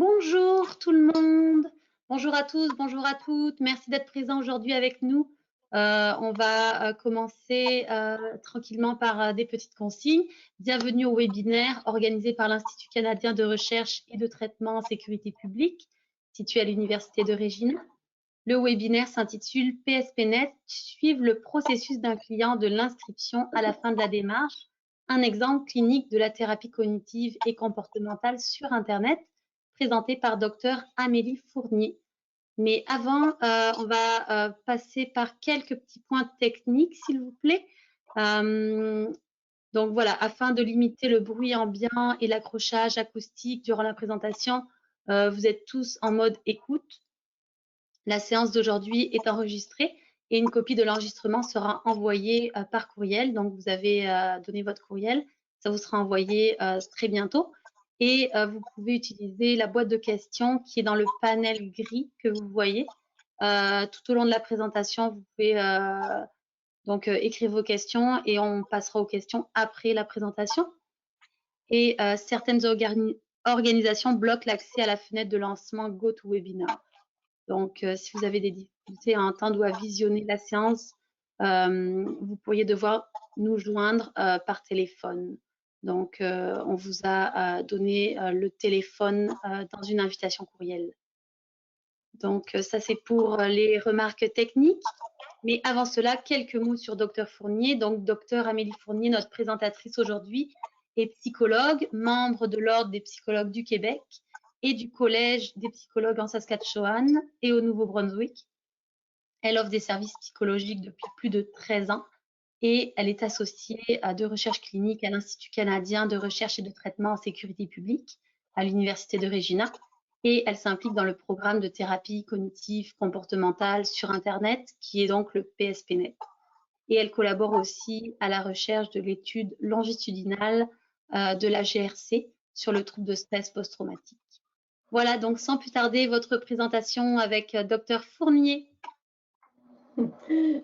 Bonjour tout le monde, bonjour à tous, bonjour à toutes. Merci d'être présents aujourd'hui avec nous. On va commencer tranquillement par des petites consignes. Bienvenue au webinaire organisé par l'Institut canadien de recherche et de traitement en sécurité publique, situé à l'Université de Regina. Le webinaire s'intitule PSPNet, suivre le processus d'un client de l'inscription à la fin de la démarche, un exemple clinique de la thérapie cognitive et comportementale sur Internet, présenté par Dr Amélie Fournier. Mais avant, on va passer par quelques petits points techniques, s'il vous plaît. Donc voilà, afin de limiter le bruit ambiant et l'accrochage acoustique durant la présentation, vous êtes tous en mode écoute. La séance d'aujourd'hui est enregistrée et une copie de l'enregistrement sera envoyée par courriel. Donc, vous avez donné votre courriel. Ça vous sera envoyé très bientôt. Et vous pouvez utiliser la boîte de questions qui est dans le panel gris que vous voyez. Tout au long de la présentation, vous pouvez donc écrire vos questions et on passera aux questions après la présentation. Et certaines organisations bloquent l'accès à la fenêtre de lancement GoToWebinar. Donc, si vous avez des difficultés à entendre ou à visionner la séance, vous pourriez devoir nous joindre par téléphone. Donc, on vous a donné le téléphone dans une invitation courriel. Donc, ça, c'est pour les remarques techniques. Mais avant cela, quelques mots sur Dr Fournier. Donc, Dr Amélie Fournier, notre présentatrice aujourd'hui, est psychologue, membre de l'Ordre des psychologues du Québec et du Collège des psychologues en Saskatchewan et au Nouveau-Brunswick. Elle offre des services psychologiques depuis plus de 13 ans et elle est associée de recherche clinique à l'Institut canadien de recherche et de traitement en sécurité publique à l'Université de Regina et elle s'implique dans le programme de thérapie cognitive comportementale sur Internet qui est donc le PSPNet. Et elle collabore aussi à la recherche de l'étude longitudinale de la GRC sur le trouble de stress post-traumatique. Voilà, donc sans plus tarder, votre présentation avec Dr Fournier.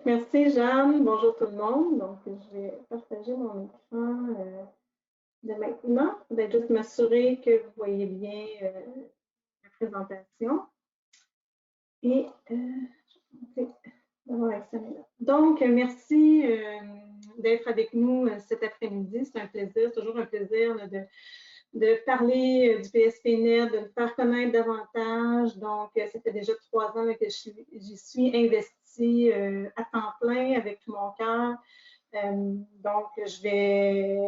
Merci Jeanne, bonjour tout le monde. Donc, je vais partager mon écran de maintenant. Je vais juste m'assurer que vous voyez bien la présentation. Et donc, merci d'être avec nous cet après-midi. C'est un plaisir, toujours un plaisir de parler du PSPNet, de le faire connaître davantage. Donc, ça fait déjà 3 ans que j'y suis investie à temps plein avec tout mon cœur. Donc, je vais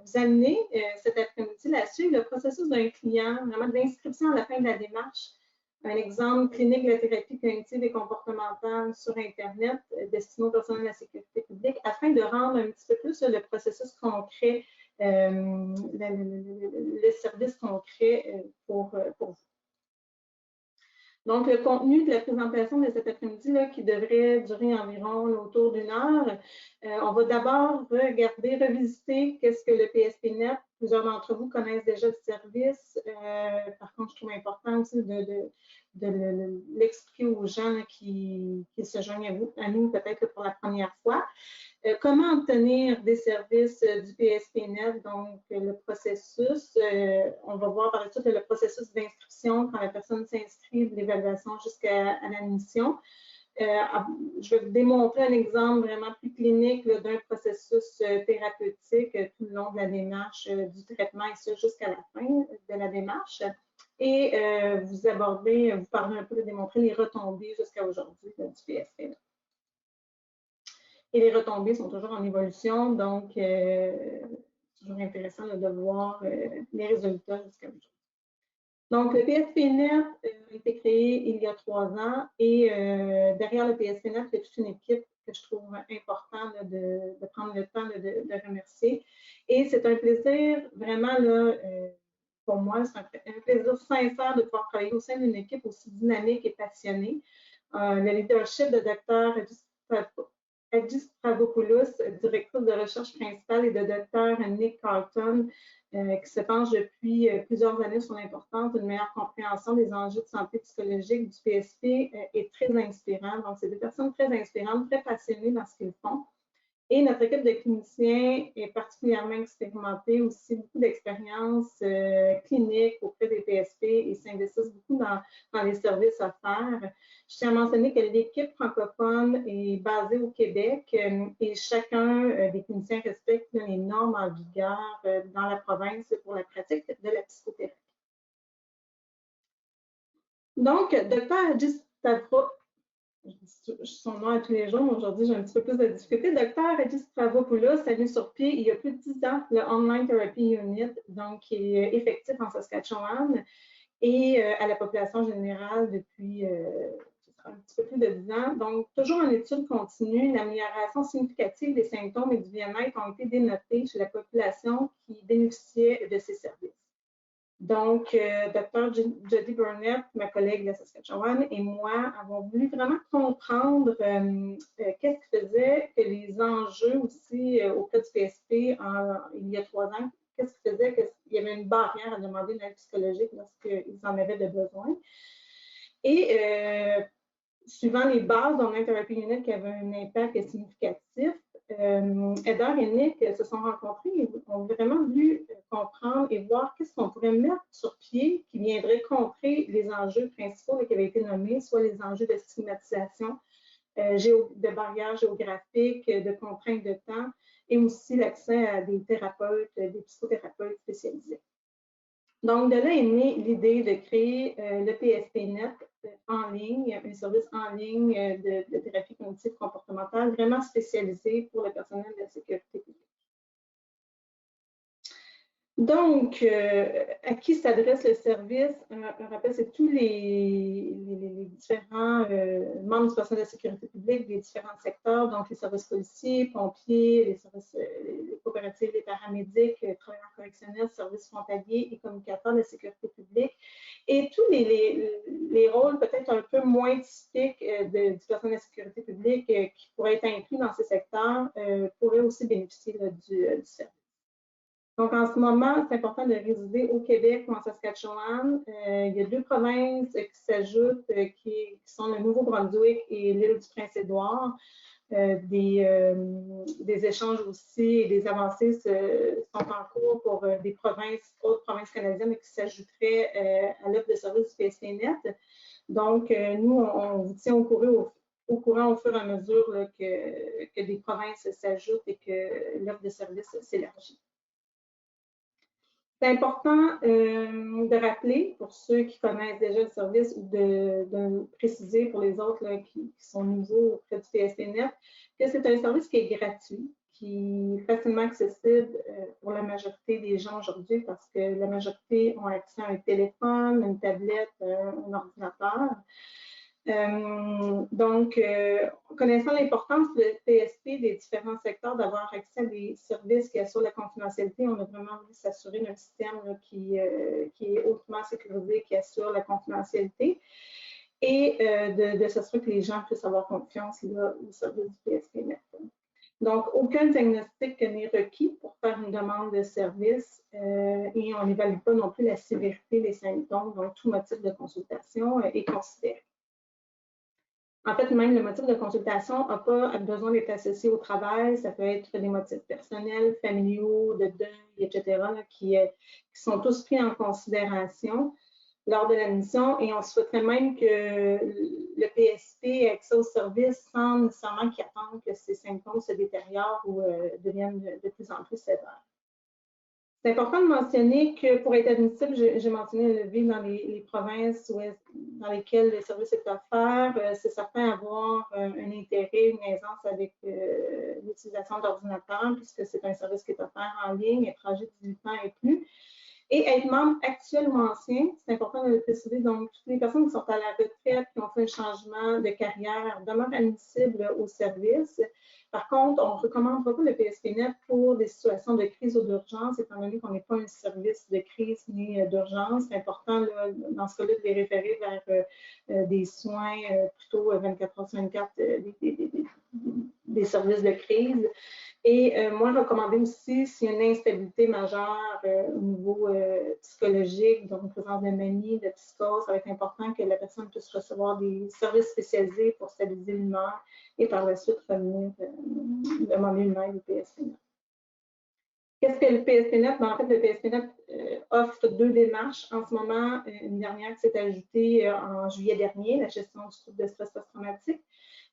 vous amener cet après-midi à suivre le processus d'un client, vraiment de l'inscription à la fin de la démarche. Un exemple clinique de la thérapie cognitive et comportementale sur Internet destiné aux personnels de la sécurité publique afin de rendre un petit peu plus le processus concret, le service concret pour vous. Donc, le contenu de la présentation de cet après-midi, qui devrait durer environ autour d'1 heure, on va d'abord revisiter qu'est-ce que le PSPNet. Plusieurs d'entre vous connaissent déjà le service. Par contre, je trouve important aussi de l'expliquer aux gens qui se joignent à nous peut-être pour la première fois. Comment obtenir des services du PSPNet, donc le processus, on va voir par la suite le processus d'inscription quand la personne s'inscrit, de l'évaluation jusqu'à l'admission. Je vais vous démontrer un exemple vraiment plus clinique d'un processus thérapeutique tout le long de la démarche du traitement et ça jusqu'à la fin de la démarche. Et vous parler un peu de démontrer les retombées jusqu'à aujourd'hui du PSPNet. Et les retombées sont toujours en évolution, donc c'est toujours intéressant de voir les résultats jusqu'à aujourd'hui. Donc, le PSPNet a été créé il y a 3 ans et derrière le PSPNet, il y a toute une équipe que je trouve important de prendre le temps de remercier. Et c'est un plaisir vraiment, pour moi, c'est un plaisir sincère de pouvoir travailler au sein d'une équipe aussi dynamique et passionnée. Le leadership de Dr. Edith Stravopoulos, directrice de recherche principale, et de Dr. Nick Carlton, qui se penche depuis plusieurs années sur l'importance d'une meilleure compréhension des enjeux de santé psychologique du PSP, est très inspirant. Donc, c'est des personnes très inspirantes, très passionnées dans ce qu'ils font. Et notre équipe de cliniciens est particulièrement expérimentée, aussi beaucoup d'expérience clinique auprès des PSP et s'investissent beaucoup dans les services à faire. Je tiens à mentionner que l'équipe francophone est basée au Québec et chacun des cliniciens respecte les normes en vigueur dans la province pour la pratique de la psychothérapie. Donc, Dr. Adji Stavropoulos, je dis son nom à tous les jours, mais aujourd'hui, j'ai un petit peu plus de difficulté. Dr. Adji Stavropoulos a mis sur pied il y a plus de 10 ans le Online Therapy Unit, donc qui est effectif en Saskatchewan et à la population générale depuis un petit peu plus de 10 ans. Donc, toujours en étude continue, une amélioration significative des symptômes et du bien-être ont été dénotés chez la population qui bénéficiait de ces services. Donc, Dr. Jody Burnett, ma collègue de Saskatchewan, et moi avons voulu vraiment comprendre qu'est-ce qui faisait que les enjeux aussi auprès du PSP il y a 3 ans, qu'est-ce qui faisait qu'il y avait une barrière à demander une aide psychologique lorsqu'ils en avaient de besoin. Et suivant les bases d'un Therapy Unit qui avait un impact significatif, Eder et Nick se sont rencontrés et ont vraiment voulu comprendre et voir qu'est-ce qu'on pourrait mettre sur pied qui viendrait contrer les enjeux principaux qui avaient été nommés, soit les enjeux de stigmatisation, de barrières géographiques, de contraintes de temps, et aussi l'accès à des thérapeutes, des psychothérapeutes spécialisés. Donc, de là est née l'idée de créer le PSPNet en ligne, un service en ligne de thérapie cognitive comportementale vraiment spécialisé pour le personnel de la sécurité publique. Donc, à qui s'adresse le service? Un rappel, c'est tous les différents membres du personnel de la sécurité publique des différents secteurs, donc les services policiers, pompiers, les services les coopératives, les paramédics, travailleurs correctionnels, services frontaliers et communicateurs de la sécurité publique. Et tous les rôles peut-être un peu moins typiques du personnel de la sécurité publique qui pourraient être inclus dans ces secteurs pourraient aussi bénéficier du service. Donc, en ce moment, c'est important de résider au Québec ou en Saskatchewan. Il y a 2 provinces qui s'ajoutent, qui sont le Nouveau-Brunswick et l'île du Prince-Édouard. Des échanges aussi et des avancées sont en cours pour des autres provinces canadiennes qui s'ajouteraient à l'offre de service du PSPNet. Donc, nous, on vous tient au courant au fur et à mesure là, que des provinces s'ajoutent et que l'offre de service s'élargit. C'est important de rappeler pour ceux qui connaissent déjà le service ou de préciser pour les autres là, qui sont nouveaux auprès du PSPNet que c'est un service qui est gratuit, qui est facilement accessible pour la majorité des gens aujourd'hui parce que la majorité ont accès à un téléphone, une tablette, un ordinateur. Donc, connaissant l'importance du PSP des différents secteurs d'avoir accès à des services qui assurent la confidentialité, on a vraiment voulu s'assurer d'un système là, qui est hautement sécurisé, qui assure la confidentialité et de s'assurer que les gens puissent avoir confiance là, au service du PSPNet. Donc, aucun diagnostic n'est requis pour faire une demande de service et on n'évalue pas non plus la sévérité des symptômes, donc tout motif de consultation est considéré. En fait, même le motif de consultation n'a pas besoin d'être associé au travail. Ça peut être des motifs personnels, familiaux, de deuil, etc., là, qui sont tous pris en considération lors de l'admission. Et on souhaiterait même que le PSP ait accès au service sans nécessairement qu'il attende que ces symptômes se détériorent ou deviennent de plus en plus sévères. C'est important de mentionner que pour être admissible, j'ai mentionné le levier dans les provinces dans lesquelles le service est offert. C'est certain avoir un intérêt, une aisance avec l'utilisation d'ordinateurs, puisque c'est un service qui est offert en ligne, être âgé de 18 ans et plus. Et être membre actuel ou ancien, c'est important de le préciser. Donc, toutes les personnes qui sont à la retraite, qui ont fait un changement de carrière, demeurent admissibles au service. Par contre, on ne recommande pas le PSPNet pour des situations de crise ou d'urgence, étant donné qu'on n'est pas un service de crise ni d'urgence. C'est important, là, dans ce cas-là, de les référer vers des soins plutôt 24 heures sur 24, des services de crise. Et moi, recommander aussi, s'il y a une instabilité majeure au niveau psychologique, donc présence de manie, de psychose, ça va être important que la personne puisse recevoir des services spécialisés pour stabiliser l'humeur et par la suite revenir demander une aide au PSPNet. Qu'est-ce que le PSPNet? En fait, le PSPNet offre deux démarches. En ce moment, une dernière qui s'est ajoutée en juillet dernier, la gestion du trouble de stress post-traumatique,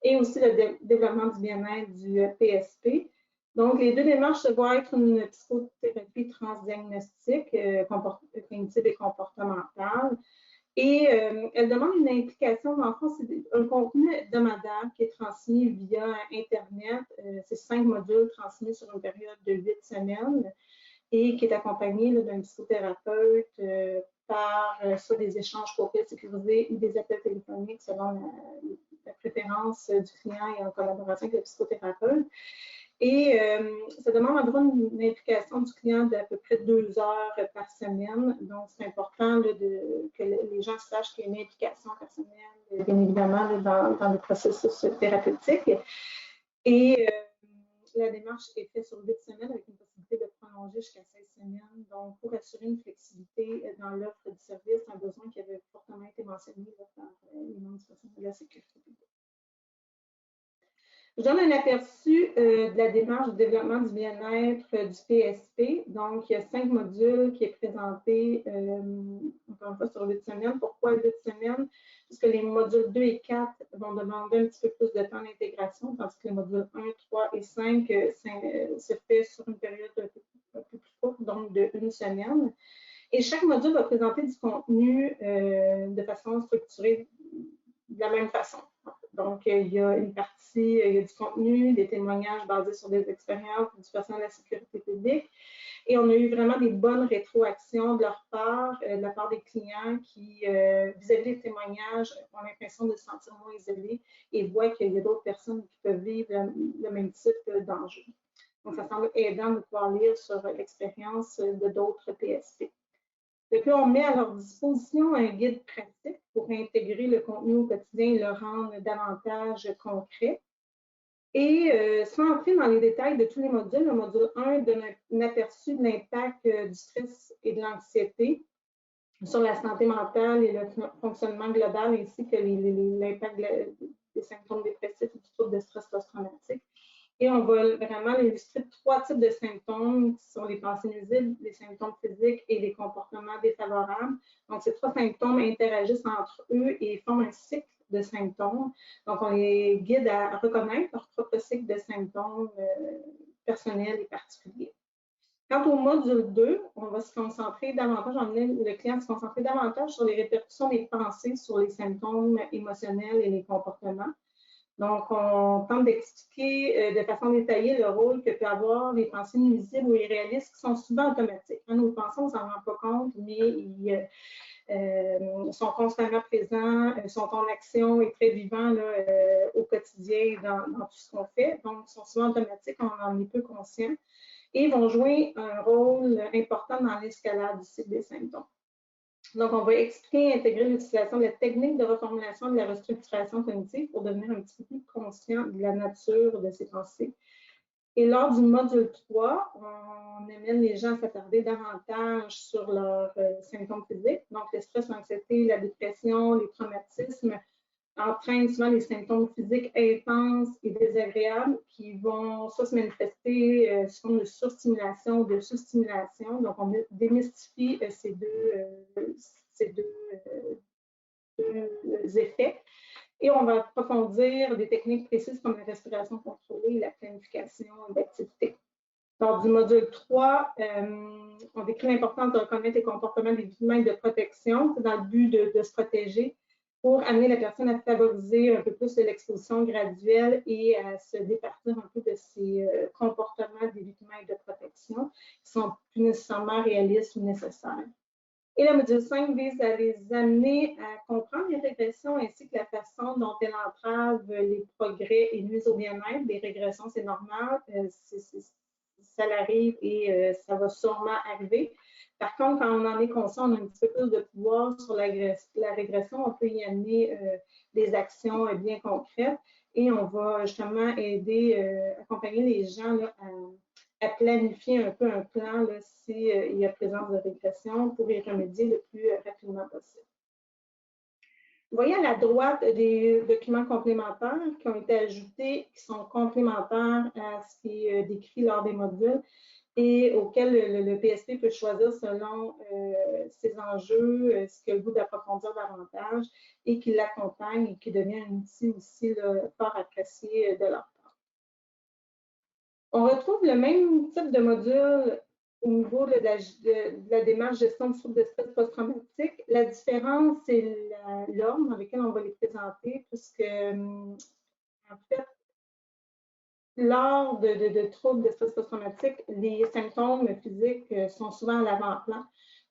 et aussi le développement du bien-être du PSP. Donc, les deux démarches se voient être une psychothérapie transdiagnostique, cognitive et comportementale. Et elle demande une implication, en fait, c'est un contenu hebdomadaire qui est transmis via Internet. C'est 5 modules transmis sur une période de 8 semaines et qui est accompagné d'un psychothérapeute par soit des échanges courriels sécurisés ou des appels téléphoniques selon la préférence du client et en collaboration avec le psychothérapeute. Et ça demande environ une implication du client d'à peu près 2 heures par semaine. Donc, c'est important que les gens sachent qu'il y a une implication personnelle, bien évidemment, dans le processus thérapeutique. Et la démarche est faite sur 8 semaines avec une possibilité de prolonger jusqu'à 16 semaines. Donc, pour assurer une flexibilité dans l'offre du service, un besoin qui avait fortement été mentionné par les membres du personnel de la sécurité publique. Je donne un aperçu de la démarche de développement du bien-être du PSP. Donc, il y a 5 modules qui est présenté, encore une fois, sur 8 semaines. Pourquoi 8 semaines? Parce que les modules 2 et 4 vont demander un petit peu plus de temps d'intégration, tandis que les modules 1, 3 et 5 se fait sur une période un peu plus courte, donc de 1 semaine. Et chaque module va présenter du contenu de façon structurée de la même façon. Donc, il y a une partie, il y a du contenu, des témoignages basés sur des expériences du personnel de la sécurité publique. Et on a eu vraiment des bonnes rétroactions de leur part, de la part des clients qui, vis-à-vis des témoignages, ont l'impression de se sentir moins isolés et voient qu'il y a d'autres personnes qui peuvent vivre le même type d'enjeu. Donc, ça semble aidant de pouvoir lire sur l'expérience de d'autres PSP. Et puis, on met à leur disposition un guide pratique pour intégrer le contenu au quotidien et le rendre davantage concret. Et sans entrer dans les détails de tous les modules, le module 1 donne un aperçu de l'impact du stress et de l'anxiété sur la santé mentale et le fonctionnement global, ainsi que l'impact des symptômes dépressifs et du trouble de stress post-traumatique. Et on va vraiment illustrer 3 types de symptômes qui sont les pensées nuisibles, les symptômes physiques et les comportements défavorables. Donc, ces 3 symptômes interagissent entre eux et forment un cycle de symptômes. Donc, on les guide à reconnaître leur propre cycle de symptômes personnels et particuliers. Quant au module 2, on va se concentrer davantage, emmener le client à se concentrer davantage sur les répercussions des pensées sur les symptômes émotionnels et les comportements. Donc, on tente d'expliquer de façon détaillée le rôle que peuvent avoir les pensées nuisibles ou irréalistes qui sont souvent automatiques. Nos pensées, on ne s'en rend pas compte, mais ils sont constamment présents, sont en action et très vivants là, au quotidien dans tout ce qu'on fait. Donc, ils sont souvent automatiques, on en est peu conscient et vont jouer un rôle important dans l'escalade du cycle des symptômes. Donc, on va expliquer et intégrer l'utilisation de la technique de reformulation de la restructuration cognitive pour devenir un petit peu plus conscient de la nature de ces pensées. Et lors du module 3, on amène les gens à s'attarder davantage sur leurs symptômes physiques. Donc, le stress, l'anxiété, la dépression, les traumatismes entraînent souvent des symptômes physiques intenses et désagréables qui vont soit se manifester sous forme de surstimulation ou de sous-stimulation. Donc, on démystifie ces deux effets. Et on va approfondir des techniques précises comme la respiration contrôlée et la planification d'activités. Lors du module 3, on décrit l'importance de reconnaître les comportements des victimes de protection dans le but de se protéger pour amener la personne à favoriser un peu plus de l'exposition graduelle et à se départir un peu de ces comportements des victimes de protection qui sont plus nécessairement réalistes ou nécessaires. Et le module 5 vise à les amener à comprendre les régressions ainsi que la façon dont elles entravent les progrès et nuisent au bien-être. Les régressions, c'est normal, ça arrive et ça va sûrement arriver. Par contre, quand on en est conscient, on a un petit peu plus de pouvoir sur la régression, on peut y amener des actions bien concrètes et on va justement aider, accompagner les gens là, à planifier un peu un plan s'il y a présence de régression pour y remédier le plus rapidement possible. voyez à la droite des documents complémentaires qui ont été ajoutés, qui sont complémentaires à ce qui est décrit lors des modules et auxquels le PSP peut choisir selon ses enjeux, ce qu'il a le goût d'approfondir davantage et qui l'accompagne et qui devient un outil aussi fort apprécié de leur part. On retrouve le même type de module au niveau de la démarche gestion du trouble de stress post-traumatique. La différence, c'est l'ordre dans lequel on va les présenter, puisque, en fait, lors de troubles de stress post-traumatique, les symptômes physiques sont souvent à l'avant-plan.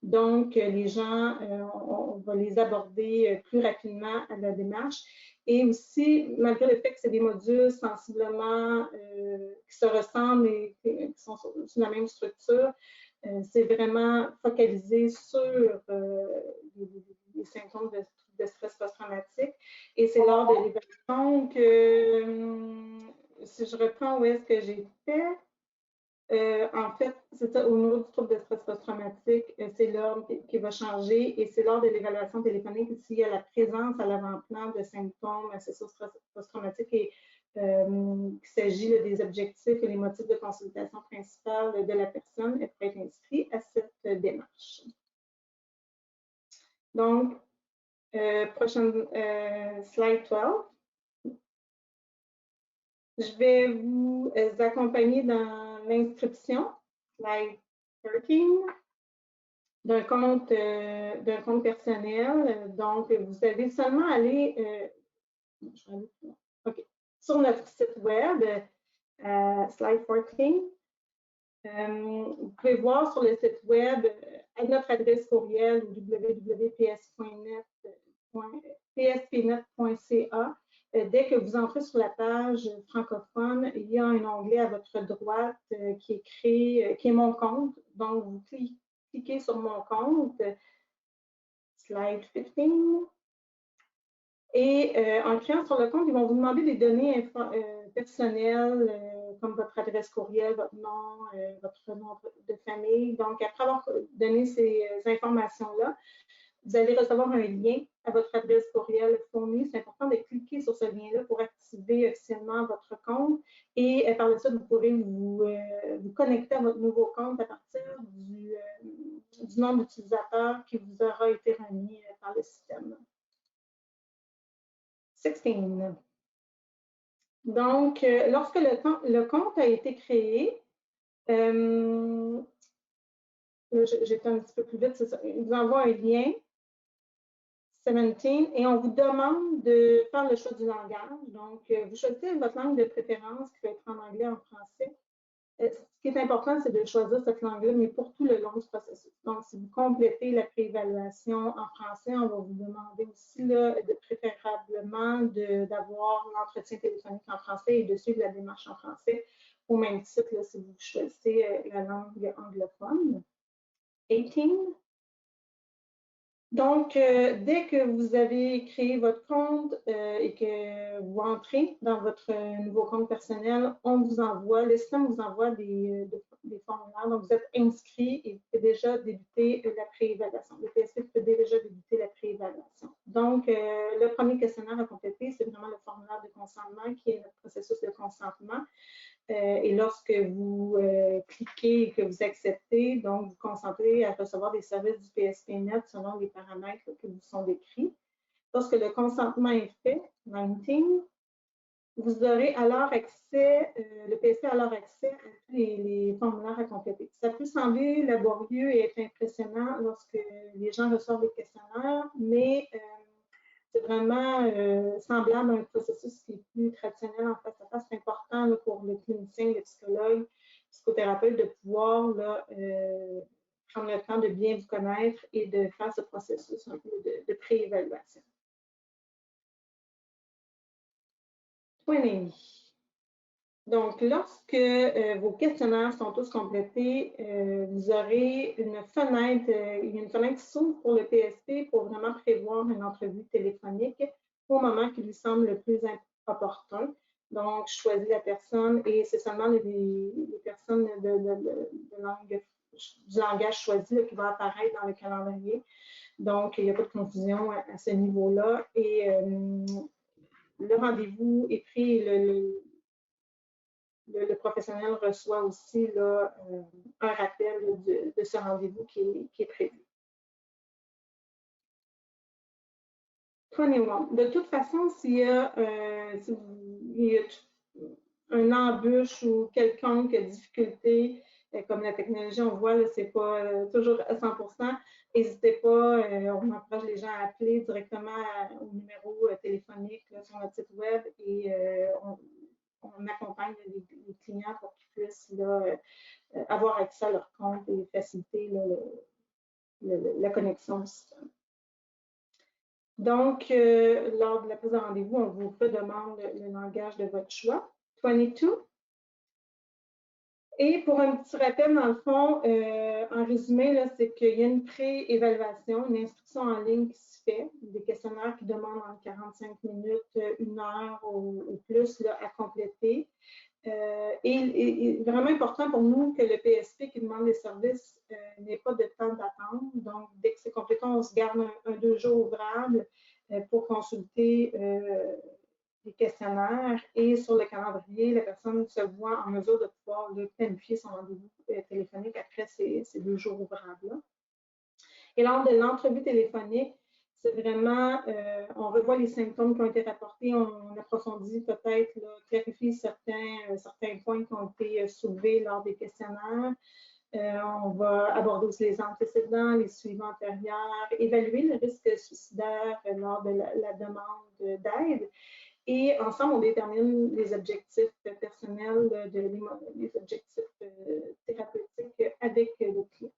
Donc, les gens, on va les aborder plus rapidement à la démarche. Et aussi, malgré le fait que c'est des modules sensiblement qui se ressemblent et qui sont sur la même structure, c'est vraiment focalisé sur les symptômes de stress post-traumatique. Et c'est lors de l'évaluation que, si je reprends où est-ce que j'étais, en fait, c'est ça, au niveau du trouble de stress post-traumatique, c'est l'ordre qui va changer et c'est lors de l'évaluation téléphonique s'il y a la présence à l'avant-plan de symptômes associés au stress post-traumatique et qu'il s'agit des objectifs et les motifs de consultation principale de la personne, elle peut être inscrite à cette démarche. Donc, prochaine slide 12. Je vais vous accompagner dans l'inscription, slide 13, d'un compte personnel. Donc, vous avez seulement à aller sur notre site web, slide 14. Vous pouvez voir sur le site web à notre adresse courriel www.pspnet.ca. Dès que vous entrez sur la page francophone, il y a un onglet à votre droite qui est Mon compte. Donc, vous cliquez sur Mon compte, slide 15. Et en cliquant sur le compte, ils vont vous demander des données personnelles comme votre adresse courriel, votre nom de famille. Donc, après avoir donné ces informations-là, vous allez recevoir un lien à votre adresse courriel fournie. C'est important de cliquer sur ce lien-là pour activer officiellement votre compte. Et par la suite, vous pourrez vous connecter à votre nouveau compte à partir du nom d'utilisateur qui vous aura été remis par le système. 16. Donc, lorsque le compte a été créé, j'étais un petit peu plus vite, c'est ça, il vous envoie un lien, 17, et on vous demande de faire le choix du langage. Donc, vous choisissez votre langue de préférence, qui peut être en anglais, en français. Ce qui est important, c'est de choisir cette langue-là, mais pour tout le long du processus. Donc, si vous complétez la préévaluation en français, on va vous demander aussi là, préférablement d'avoir l'entretien téléphonique en français et de suivre la démarche en français, au même titre là, si vous choisissez la langue anglophone. 18. Donc, dès que vous avez créé votre compte et que vous entrez dans votre nouveau compte personnel, le système vous envoie des formulaires. Donc, vous êtes inscrit et vous pouvez déjà débuter la préévaluation. Le PSP peut déjà débuter la préévaluation. Donc, le premier questionnaire à compléter, c'est vraiment le formulaire de consentement qui est notre processus de consentement. Et lorsque vous cliquez et que vous acceptez, donc vous consentez à recevoir des services du PSPNet selon les paramètres qui vous sont décrits. Lorsque le consentement est fait, 19, vous aurez alors accès, le PSP a alors accès à tous les formulaires à compléter. Ça peut sembler laborieux et être impressionnant lorsque les gens reçoivent les questionnaires, mais c'est vraiment semblable à un processus qui est plus traditionnel en face à face. C'est important là, pour le clinicien, le psychologue, le psychothérapeute de pouvoir là, prendre le temps de bien vous connaître et de faire ce processus un peu de préévaluation. 20. Donc, lorsque vos questionnaires sont tous complétés, vous aurez une fenêtre, il y a une fenêtre qui s'ouvre pour le PSP pour vraiment prévoir une entrevue téléphonique au moment qui lui semble le plus opportun. Donc, choisis la personne et c'est seulement les personnes de langue du langage choisi là, qui va apparaître dans le calendrier. Donc, il n'y a pas de confusion à ce niveau-là. Et le rendez-vous est pris, le professionnel reçoit aussi là, un rappel de ce rendez-vous qui est prévu. 21. De toute façon, s'il y a un embûche ou quelconque difficulté, comme la technologie, on voit, ce n'est pas toujours à 100%, n'hésitez pas, on encourage les gens à appeler directement au numéro téléphonique là, sur notre site web et on accompagne les clients pour qu'ils puissent là, avoir accès à leur compte et faciliter là, la connexion au système. Donc, lors de la prise de rendez-vous, on vous redemande le langage de votre choix. 22. Et pour un petit rappel, dans le fond, en résumé, c'est qu'il y a une pré-évaluation, une instruction en ligne qui se fait, des questionnaires qui demandent entre 45 minutes, 1 heure ou plus là, à compléter. Et vraiment important pour nous que le PSP qui demande les services n'ait pas de temps d'attente. Donc, dès que c'est complété, on se garde un 2 jours ouvrable pour consulter les questionnaires et sur le calendrier, la personne se voit en mesure de pouvoir planifier son rendez-vous téléphonique après ces 2 jours ouvrables-là. Et lors de l'entrevue téléphonique, c'est vraiment, on revoit les symptômes qui ont été rapportés, on approfondit peut-être, clarifie certains points qui ont été soulevés lors des questionnaires. On va aborder aussi les antécédents, les suivants antérieurs, évaluer le risque suicidaire lors de la demande d'aide. Et ensemble, on détermine les objectifs personnels, les objectifs thérapeutiques avec le client.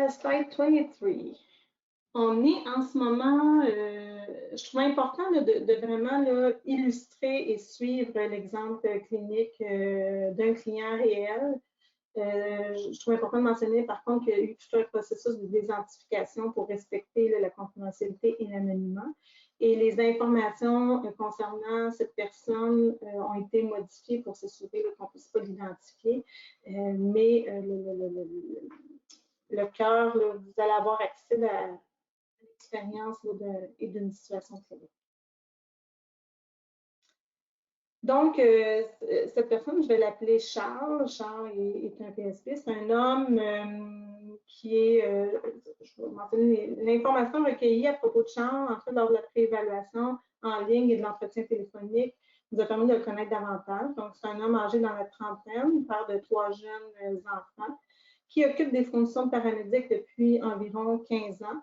Slide 23. On est en ce moment, je trouve important là, de vraiment là, illustrer et suivre l'exemple clinique d'un client réel. Je trouve important de mentionner par contre qu'il y a eu tout un processus de désidentification pour respecter là, la confidentialité et l'anonymat. Et les informations concernant cette personne ont été modifiées pour s'assurer qu'on ne puisse pas l'identifier. Mais le cœur, vous allez avoir accès à l'expérience et d'une situation clinique. Donc, cette personne, je vais l'appeler Charles. Charles est un PSP. C'est un homme qui est, je vais mentionner l'information recueillie à propos de Charles, en fait, lors de la préévaluation en ligne et de l'entretien téléphonique, nous a permis de le connaître davantage. Donc, c'est un homme âgé dans la trentaine, père de 3 jeunes enfants, qui occupe des fonctions de paramédic depuis environ 15 ans.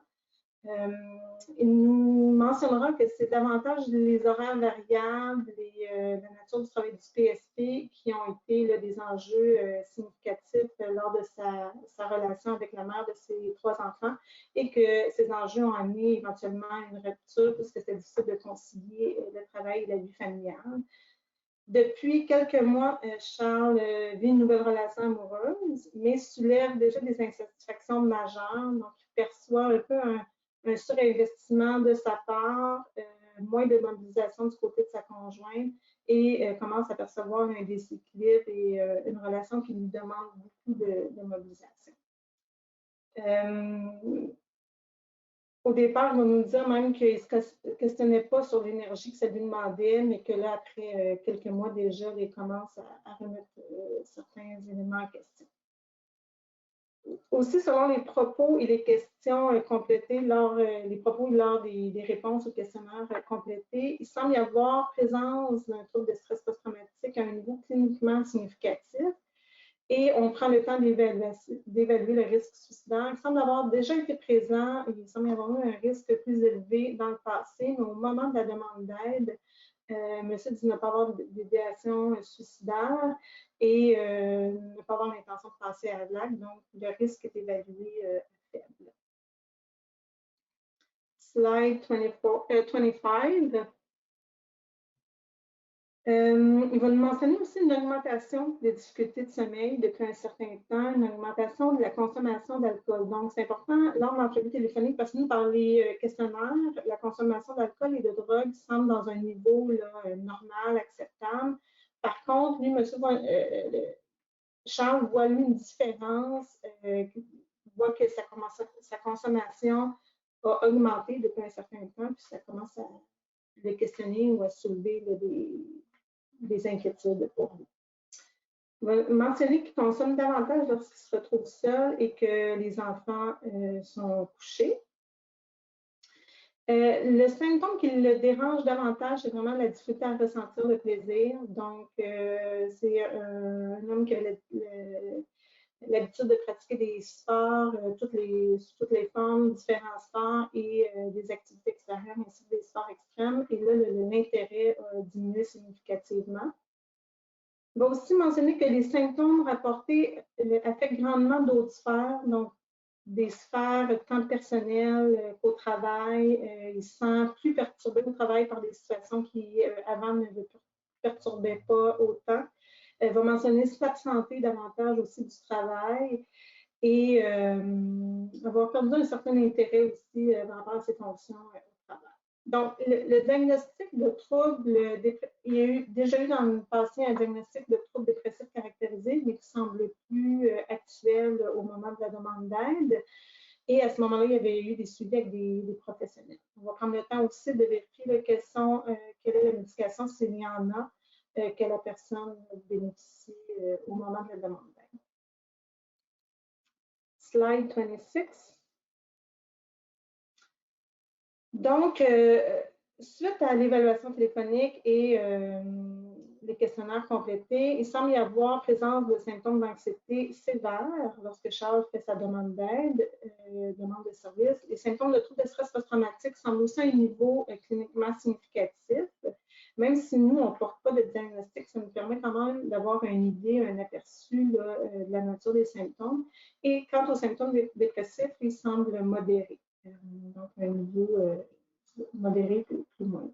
Il nous mentionnera que c'est davantage les horaires variables et la nature du travail du PSP qui ont été là, des enjeux significatifs lors de sa relation avec la mère de ses 3 enfants et que ces enjeux ont amené éventuellement à une rupture puisque c'est difficile de concilier le travail et la vie familiale. Depuis quelques mois, Charles vit une nouvelle relation amoureuse, mais soulève déjà des insatisfactions majeures. Donc, il perçoit un peu un surinvestissement de sa part, moins de mobilisation du côté de sa conjointe et commence à percevoir un déséquilibre et une relation qui lui demande beaucoup de mobilisation. Au départ, il va nous dire même qu'il ne se questionnait pas sur l'énergie que ça lui demandait, mais que là, après quelques mois déjà, il commence à remettre certains éléments en question. Aussi, selon les propos et les questions complétées lors des réponses aux questionnaires complétés, il semble y avoir présence d'un trouble de stress post-traumatique à un niveau cliniquement significatif. Et on prend le temps d'évaluer le risque suicidaire. Il semble avoir déjà été présent, il semble y avoir eu un risque plus élevé dans le passé, mais au moment de la demande d'aide, monsieur dit ne pas avoir d'idéation suicidaire et ne pas avoir l'intention de passer à l'acte, donc le risque est évalué faible. Slide 25. Il va nous mentionner aussi une augmentation des difficultés de sommeil depuis un certain temps, une augmentation de la consommation d'alcool. Donc, c'est important lors de l'entrevue téléphonique parce que nous, par les questionnaires, la consommation d'alcool et de drogue semble dans un niveau là, normal, acceptable. Par contre, lui, Charles voit lui une différence, voit que sa consommation a augmenté depuis un certain temps, puis ça commence à le questionner ou à soulever des inquiétudes pour lui. On va mentionner qu'il consomme davantage lorsqu'il se retrouve seul et que les enfants sont couchés. Le symptôme qui le dérange davantage, c'est vraiment la difficulté à ressentir le plaisir. Donc, c'est un homme qui a l'habitude de pratiquer des sports, toutes les formes, différents sports et des activités extérieures, ainsi que des sports extrêmes. Et là, l'intérêt a diminué significativement. On va aussi mentionner que les symptômes rapportés affectent grandement d'autres sphères, donc des sphères tant personnelles qu'au travail. Il se sent plus perturbé au travail par des situations qui, avant, ne le perturbaient pas autant. Elle va mentionner s'absenter davantage aussi du travail et avoir perdu un certain intérêt aussi par rapport à ses fonctions au travail. Donc, le diagnostic de trouble, il y a déjà eu dans le passé un diagnostic de trouble dépressif caractérisé, mais qui semble plus actuel au moment de la demande d'aide. Et à ce moment-là, il y avait eu des suivis avec des professionnels. On va prendre le temps aussi de vérifier là, quelle est la médication, s'il y en a, que la personne bénéficie au moment de la demande d'aide. Slide 26. Donc, suite à l'évaluation téléphonique et les questionnaires complétés, il semble y avoir présence de symptômes d'anxiété sévères lorsque Charles fait sa demande d'aide, demande de service. Les symptômes de troubles de stress post-traumatique semblent aussi à un niveau cliniquement significatif. Même si nous, on ne porte pas de diagnostic, ça nous permet quand même d'avoir une idée, un aperçu là, de la nature des symptômes. Et quant aux symptômes dépressifs, ils semblent modérés. Donc, un niveau modéré plus moyen.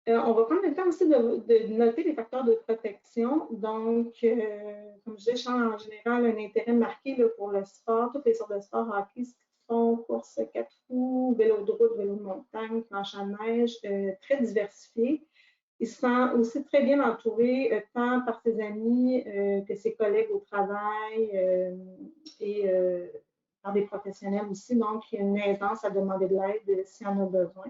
On va prendre le temps aussi de noter les facteurs de protection. Donc, comme je disais, Charles, en général, un intérêt marqué là, pour le sport, toutes les sortes de sports, hockey, ski de fond, course 4 roues, vélo de route, vélo de montagne, planche à neige, très diversifié. Il se sent aussi très bien entouré, tant par ses amis que ses collègues au travail et par des professionnels aussi. Donc, il y a une aisance à demander de l'aide s'il en a besoin.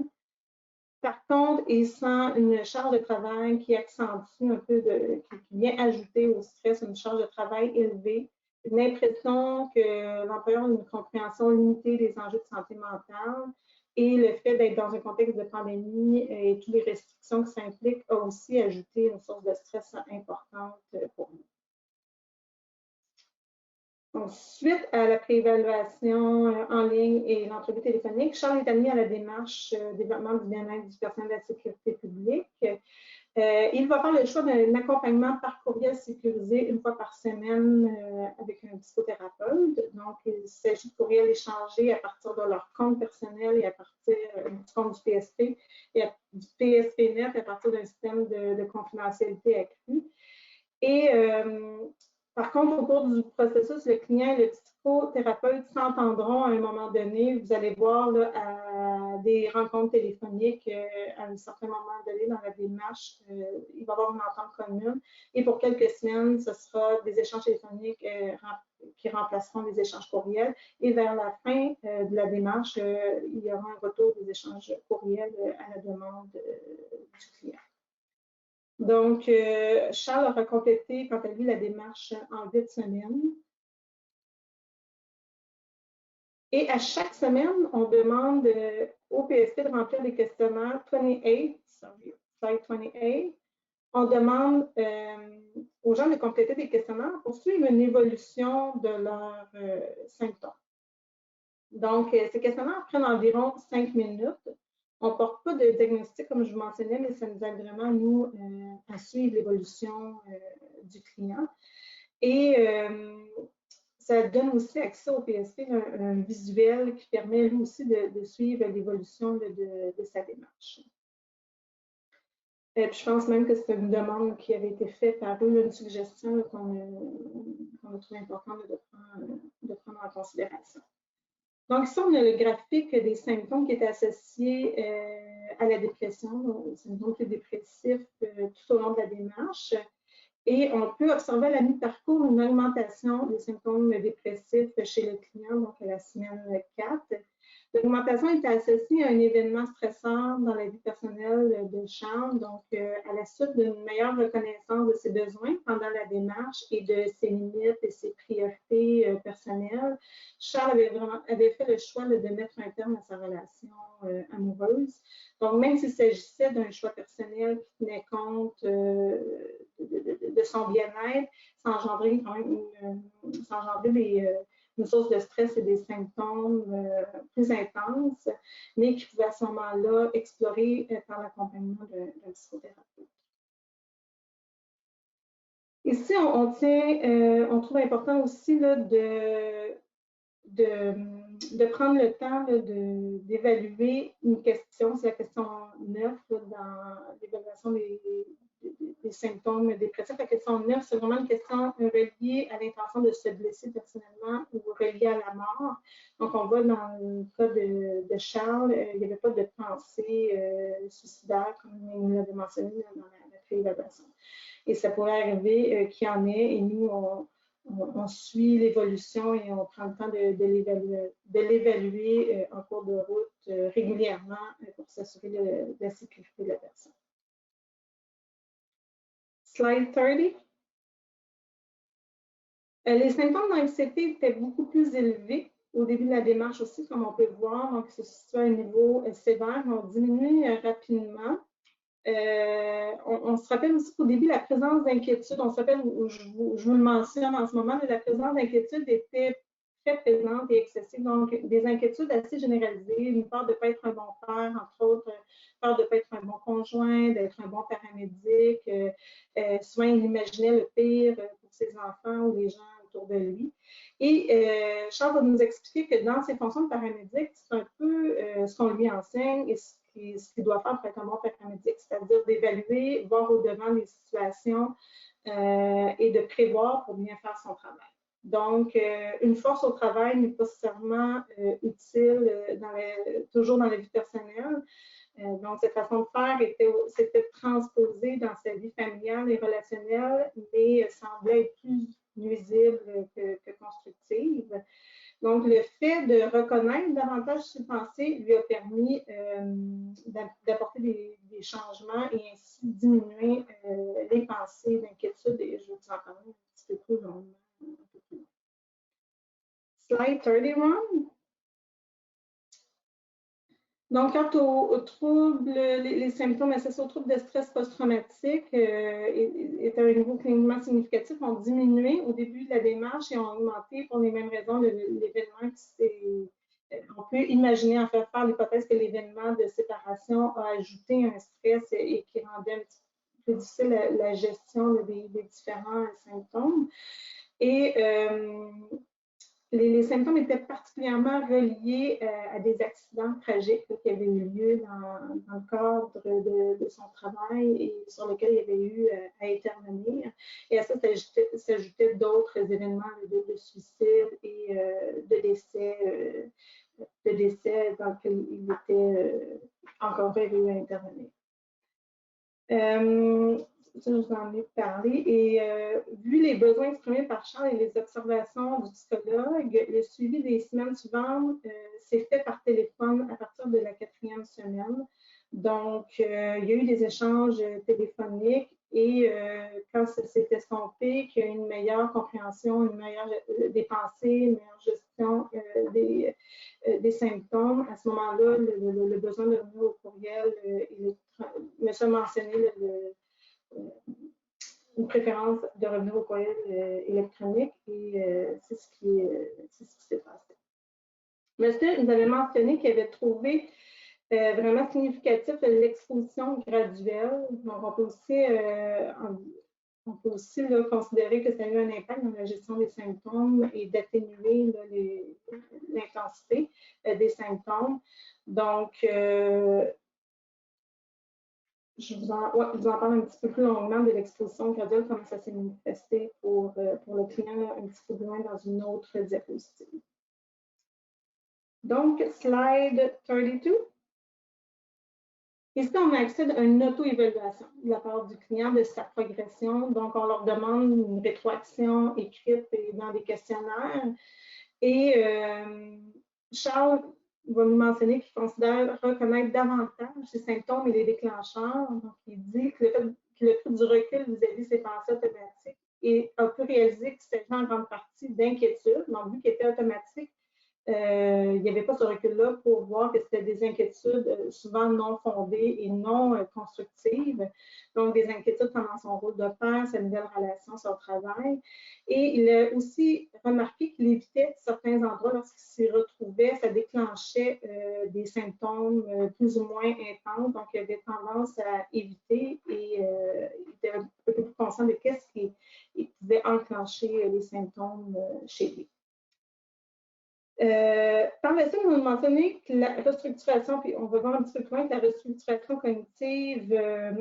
Par contre, il sent une charge de travail qui accentue un peu, qui vient ajouter au stress une charge de travail élevée, une impression que l'employeur a une compréhension limitée des enjeux de santé mentale et le fait d'être dans un contexte de pandémie et toutes les restrictions que ça implique a aussi ajouté une source de stress importante pour nous. Donc, suite à la préévaluation en ligne et l'entrevue téléphonique, Charles est admis à la démarche développement du bien-être du personnel de la sécurité publique. Il va faire le choix d'un accompagnement par courriel sécurisé une fois par semaine avec un psychothérapeute. Donc, il s'agit de courriels échangés à partir de leur compte personnel et à partir du compte du PSP et du PSPNet à partir d'un système de confidentialité accrue. Et par contre, au cours du processus, le client et le psychothérapeute s'entendront à un moment donné. Vous allez voir là, à des rencontres téléphoniques à un certain moment donné dans la démarche, il va y avoir une entente commune. Et pour quelques semaines, ce sera des échanges téléphoniques qui remplaceront les échanges courriels. Et vers la fin de la démarche, il y aura un retour des échanges courriels à la demande du client. Donc, Charles aura complété, quant à lui, la démarche en 8 semaines. Et à chaque semaine, on demande au PSP de remplir des questionnaires 28, slide 28. On demande aux gens de compléter des questionnaires pour suivre une évolution de leurs symptômes. Donc, ces questionnaires prennent environ 5 minutes. On ne porte pas de diagnostic, comme je vous mentionnais, mais ça nous aide vraiment, nous, à suivre l'évolution du client. Et ça donne aussi accès au PSP, un visuel qui permet, lui aussi, de suivre l'évolution de sa démarche. Et puis, je pense même que c'est une demande qui avait été faite par eux, une suggestion qu'on a trouvé importante de prendre en considération. Donc, ici, on a le graphique des symptômes qui étaient associés à la dépression, les symptômes dépressifs tout au long de la démarche. Et on peut observer à la mi-parcours une augmentation des symptômes dépressifs chez le client, donc à la semaine 4. L'augmentation est associée à un événement stressant dans la vie personnelle de Charles, donc à la suite d'une meilleure reconnaissance de ses besoins pendant la démarche et de ses limites et ses priorités personnelles. Charles avait fait le choix de mettre un terme à sa relation amoureuse. Donc, même s'il s'agissait d'un choix personnel qui tenait compte de son bien-être, ça engendrait quand même une source de stress et des symptômes plus intenses, mais qui pouvaient à ce moment-là explorer par l'accompagnement d'un psychothérapeute. Ici, on trouve important aussi là, de prendre le temps d'évaluer une question, c'est la question 9 là, dans l'évaluation des symptômes dépressifs. La question 9, c'est vraiment une question reliée à l'intention de se blesser personnellement ou reliée à la mort. Donc, on voit dans le cas de Charles, il n'y avait pas de pensée suicidaire, comme il l'avait mentionné dans la préévaluation. Et ça pourrait arriver qu'il y en ait, et nous, on suit l'évolution et on prend le temps de l'évaluer en cours de route régulièrement pour s'assurer de la sécurité de la personne. Slide 30. Les symptômes d'anxiété étaient beaucoup plus élevés au début de la démarche aussi, comme on peut voir. Donc, se situe à un niveau sévère, ont diminué rapidement. On se rappelle aussi qu'au début, la présence d'inquiétude, on se rappelle, je vous le mentionne en ce moment, la présence d'inquiétude était très présente et excessive. Donc, des inquiétudes assez généralisées, une peur de ne pas être un bon père, entre autres, peur de ne pas être un bon conjoint, d'être un bon paramédic. Souvent, il imaginait le pire pour ses enfants ou les gens autour de lui. Et Charles va nous expliquer que dans ses fonctions de paramédic, c'est un peu ce qu'on lui enseigne et ce qu'il doit faire pour être un bon paramédic, c'est-à-dire d'évaluer, voir au-devant des situations et de prévoir pour bien faire son travail. Donc, une force au travail n'est pas nécessairement utile toujours dans la vie personnelle. Donc, cette façon de faire s'était transposée dans sa vie familiale et relationnelle, mais semblait être plus nuisible que constructive. Donc, le fait de reconnaître davantage ses pensées lui a permis d'apporter des changements et ainsi diminuer les pensées d'inquiétude. Et je vais vous en parler un petit peu plus longuement. Slide 31. Donc, quant aux troubles, les symptômes associés aux troubles de stress post-traumatique étaient à un niveau cliniquement significatif, ont diminué au début de la démarche et ont augmenté pour les mêmes raisons de l'événement qui s'est. On peut imaginer, en fait, faire l'hypothèse que l'événement de séparation a ajouté un stress et qui rendait un petit peu difficile la gestion des différents symptômes. Et les symptômes étaient particulièrement reliés à des accidents tragiques qui avaient eu lieu dans le cadre de son travail et sur lesquels il avait eu à intervenir. Et à ça s'ajoutaient d'autres événements de suicide et de décès dans lesquels il était encore eu à intervenir. Ça, je vous en ai parlé. Et vu les besoins exprimés par Charles et les observations du psychologue, le suivi des semaines suivantes s'est fait par téléphone à partir de la 4e semaine. Donc, il y a eu des échanges téléphoniques et quand ça s'est estompé, qu'il y a eu une meilleure compréhension, une meilleure des pensées, une meilleure gestion des symptômes, à ce moment-là, le besoin de revenir au courriel, me semble mentionné une préférence de revenir au courriel électronique et c'est ce qui s'est passé. Monsieur nous avait mentionné qu'il avait trouvé vraiment significatif l'exposition graduelle. Donc, on peut aussi là, considérer que ça a eu un impact dans la gestion des symptômes et d'atténuer l'intensité des symptômes. Donc, je vous en parle un petit peu plus longuement de l'exposition graduelle, comment ça s'est manifesté pour le client un petit peu plus loin dans une autre diapositive. Donc, slide 32. Ici, on accède à une auto-évaluation de la part du client de sa progression. Donc, on leur demande une rétroaction écrite et dans des questionnaires. Et Charles va nous mentionner qu'il considère reconnaître davantage ses symptômes et les déclencheurs. Donc, il dit que le fait du recul vis-à-vis de ses pensées automatiques et a pu réaliser que c'était en grande partie d'inquiétude. Donc, vu qu'il était automatique, il n'y avait pas ce recul-là pour voir que c'était des inquiétudes souvent non fondées et non constructives. Donc, des inquiétudes pendant son rôle de père, sa nouvelle relation, son travail. Et il a aussi remarqué qu'il évitait certains endroits lorsqu'il s'y retrouvait, ça déclenchait des symptômes plus ou moins intenses. Donc, il avait tendance à éviter et il était un peu plus conscient de qu'est-ce qui pouvait enclencher les symptômes chez lui. Par la suite, on a mentionné que la restructuration, puis on va voir un petit peu plus loin que la restructuration cognitive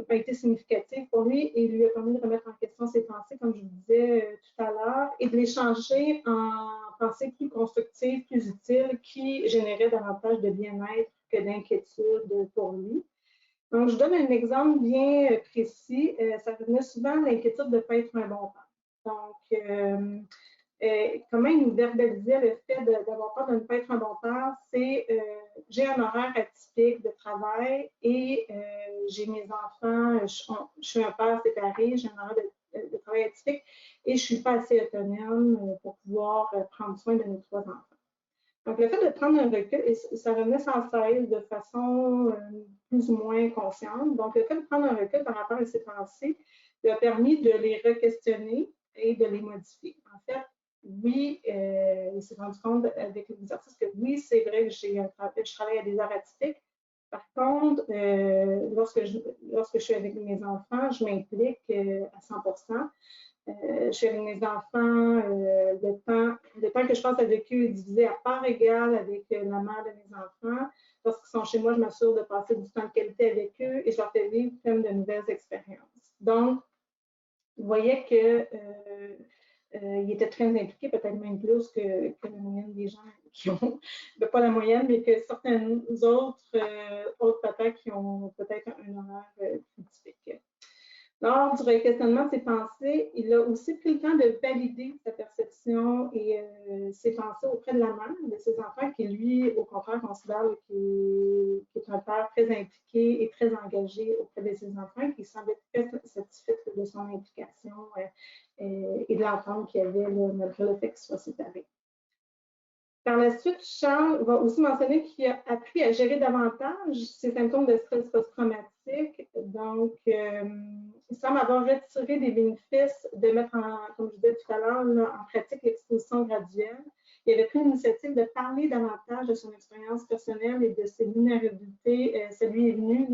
a été significative pour lui et lui a permis de remettre en question ses pensées, comme je vous disais tout à l'heure, et de les changer en pensées plus constructives, plus utiles, qui généraient davantage de bien-être que d'inquiétude pour lui. Donc, je donne un exemple bien précis. Ça revenait souvent à l'inquiétude de ne pas être un bon père. Donc, comment il nous verbalisait le fait d'avoir peur de ne pas être un bon père, c'est j'ai un horaire atypique de travail et j'ai mes enfants, je suis un père séparé, j'ai un horaire de travail atypique et je ne suis pas assez autonome pour pouvoir prendre soin de mes 3 enfants. Donc, le fait de prendre un recul, et ça revenait sans cesse de façon plus ou moins consciente. Donc, le fait de prendre un recul par rapport à ses pensées lui a permis de les re-questionner et de les modifier. En fait, oui, il s'est rendu compte avec l'exercice que oui, c'est vrai que je travaille à des heures atypiques. Par contre, lorsque je suis avec mes enfants, je m'implique à 100%. Je suis avec mes enfants, le temps que je passe avec eux est divisé à part égale avec la mère de mes enfants. Lorsqu'ils sont chez moi, je m'assure de passer du temps de qualité avec eux et je leur fais vivre plein de nouvelles expériences. Donc, vous voyez que il était très impliqué, peut-être même plus que la moyenne des gens qui ont, pas la moyenne, mais que certains autres papas qui ont peut-être un horaire plus typique. Lors du questionnement de ses pensées, il a aussi pris le temps de valider sa perception et ses pensées auprès de la mère de ses enfants, qui lui, au contraire, considère qu'il est un père très impliqué et très engagé auprès de ses enfants, qui semblait très satisfait de son implication et de l'entente qu'il y avait malgré le fait qu'il soit séparé. Par la suite, Charles va aussi mentionner qu'il a appris à gérer davantage ses symptômes de stress post-traumatique. Donc, il semble avoir retiré des bénéfices de mettre comme je disais tout à l'heure, en pratique l'exposition graduelle. Il avait pris l'initiative de parler davantage de son expérience personnelle et de ses vulnérabilités. Ça lui est venu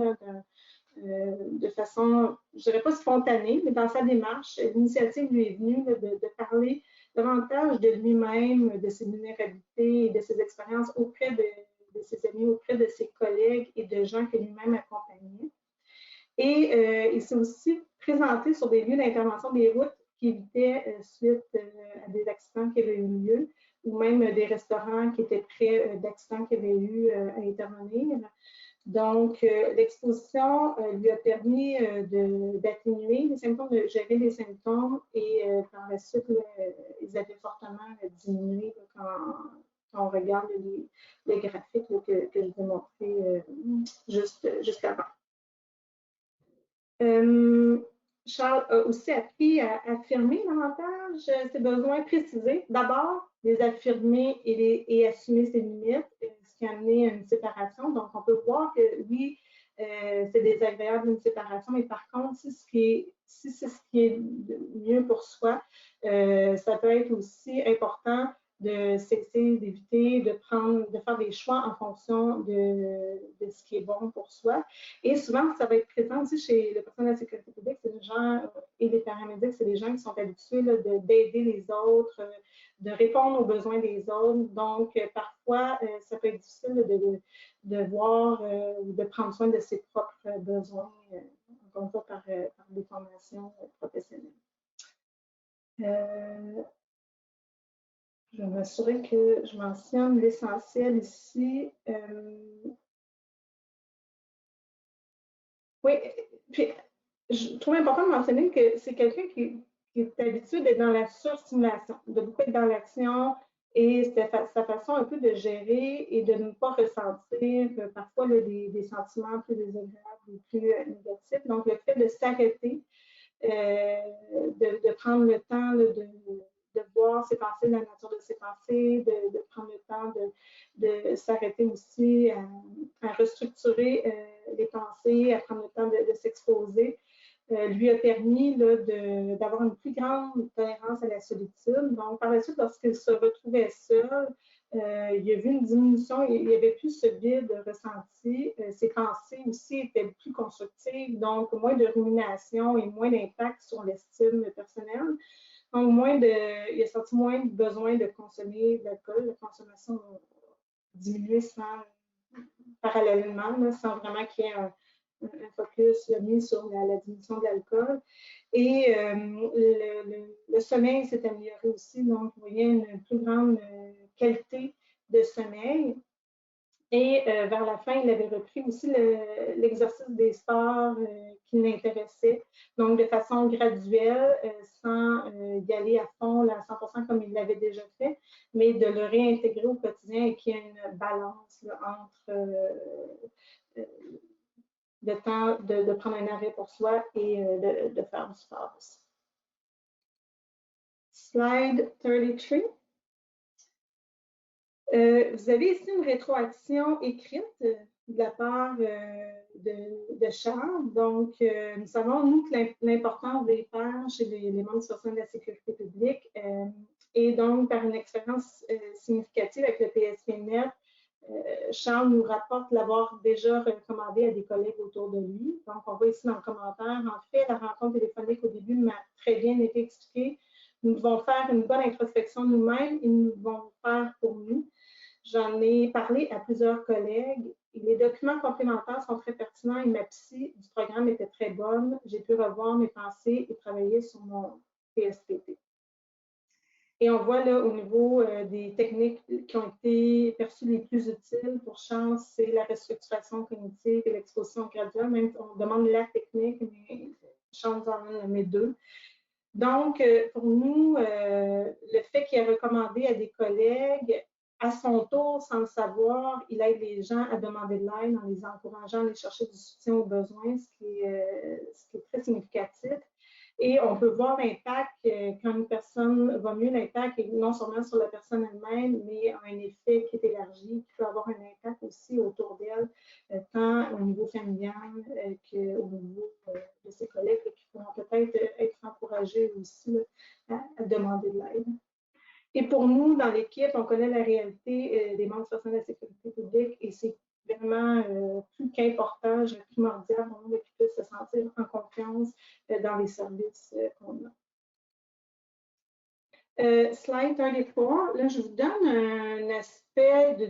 de façon, je ne dirais pas spontanée, mais dans sa démarche, l'initiative lui est venue de parler davantage de lui-même, de ses vulnérabilités et de ses expériences auprès de ses amis, auprès de ses collègues et de gens que lui-même accompagnait. Et il s'est aussi présenté sur des lieux d'intervention des routes qui évitaient suite à des accidents qui avaient eu lieu ou même des restaurants qui étaient près d'accidents qui avaient eu à intervenir. Donc, l'exposition lui a permis d'atténuer les symptômes, de gérer les symptômes et par la suite, ils avaient fortement diminué quand on regarde les graphiques que je vous ai montrés juste avant. Charles a aussi appris à affirmer davantage ses besoins précisés. D'abord, les affirmer et assumer ses limites, ce qui a amené à une séparation. Donc, on peut voir que oui, c'est désagréable une séparation, mais par contre, si c'est ce qui est mieux pour soi, ça peut être aussi important de cesser, d'éviter, de faire des choix en fonction de ce qui est bon pour soi. Et souvent, ça va être présent aussi chez les personnes de la sécurité publique, c'est des gens, et les paramédics, c'est des gens qui sont habitués d'aider les autres, de répondre aux besoins des autres. Donc, parfois, ça peut être difficile de voir ou de prendre soin de ses propres besoins, encore une fois, par des formations professionnelles. Je vais m'assurer que je mentionne l'essentiel ici. Oui, puis je trouve important de mentionner que c'est quelqu'un qui est habitué d'être dans la surstimulation, de beaucoup être dans l'action, et c'est sa façon un peu de gérer et de ne pas ressentir parfois là, des sentiments plus désagréables ou plus négatifs. Donc, le fait de s'arrêter, de prendre le temps là, de voir ses pensées, la nature de ses pensées, de prendre le temps de s'arrêter aussi à restructurer les pensées, à prendre le temps de s'exposer, lui a permis d'avoir une plus grande tolérance à la solitude. Donc, par la suite, lorsqu'il se retrouvait seul, il a vu une diminution, il n'y avait plus ce vide ressenti. Ses pensées aussi étaient plus constructives, donc moins de rumination et moins d'impact sur l'estime personnelle. Donc, il a senti moins de besoin de consommer de l'alcool. La consommation a diminué parallèlement, là, sans vraiment qu'il y ait un focus mis sur la diminution de l'alcool. Et le sommeil s'est amélioré aussi, donc vous voyez une plus grande qualité de sommeil. Et vers la fin, il avait repris aussi l'exercice des sports qui l'intéressaient, donc de façon graduelle, sans y aller à fond, à 100% comme il l'avait déjà fait, mais de le réintégrer au quotidien et qu'il y ait une balance là, entre le temps de prendre un arrêt pour soi et de faire du sport aussi. Slide 33. Vous avez ici une rétroaction écrite de la part de Charles. Donc, nous savons, nous, que l'importance des pairs chez les membres du personnel de la sécurité publique et donc, par une expérience significative avec le PSPNet, Charles nous rapporte l'avoir déjà recommandé à des collègues autour de lui. Donc, on voit ici dans le commentaire, en fait, la rencontre téléphonique au début m'a très bien été expliquée. Nous devons faire une bonne introspection nous-mêmes et nous devons faire pour nous. J'en ai parlé à plusieurs collègues. Et les documents complémentaires sont très pertinents et ma psy du programme était très bonne. J'ai pu revoir mes pensées et travailler sur mon PSPT. Et on voit là au niveau des techniques qui ont été perçues les plus utiles pour Charles, c'est la restructuration cognitive et l'exposition graduelle. Même si on demande la technique, mais Charles en a nommé deux. Donc, pour nous, le fait qu'il ait recommandé à des collègues, à son tour, sans le savoir, il aide les gens à demander de l'aide en les encourageant à aller chercher du soutien aux besoins, ce qui est très significatif. Et on peut voir l'impact quand une personne va mieux, l'impact est non seulement sur la personne elle-même, mais un effet qui est élargi, qui peut avoir un impact aussi autour d'elle, tant au niveau familial qu'au niveau de ses collègues qui pourront peut-être être encouragés aussi à demander de l'aide. Et pour nous, dans l'équipe, on connaît la réalité des membres du personnel de la sécurité publique et c'est vraiment plus qu'important, primordial pour nous qu'ils puissent se sentir en confiance dans les services qu'on a. Slide 34, là, je vous donne un aspect de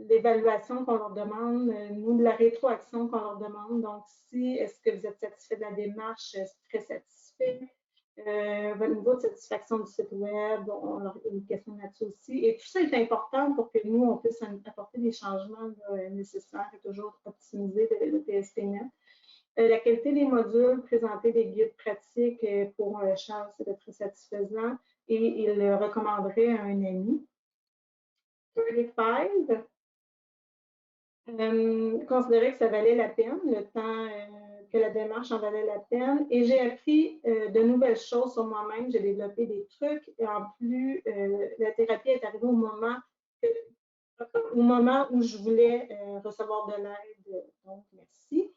l'évaluation qu'on leur demande, nous, de la rétroaction qu'on leur demande. Donc, ici, est-ce que vous êtes satisfait de la démarche? Très satisfait. Votre niveau de satisfaction du site web, on leur a une question là-dessus aussi. Et tout ça est important pour que nous, on puisse apporter des changements nécessaires et toujours optimiser le PSPNet. La qualité des modules, présenter des guides pratiques pour Charles, c'était très satisfaisant et il le recommanderait à un ami. 35. Considérer que ça valait la peine, le temps que la démarche en valait la peine. Et j'ai appris de nouvelles choses sur moi-même, j'ai développé des trucs. Et en plus, la thérapie est arrivée au moment où je voulais recevoir de l'aide. Donc, merci.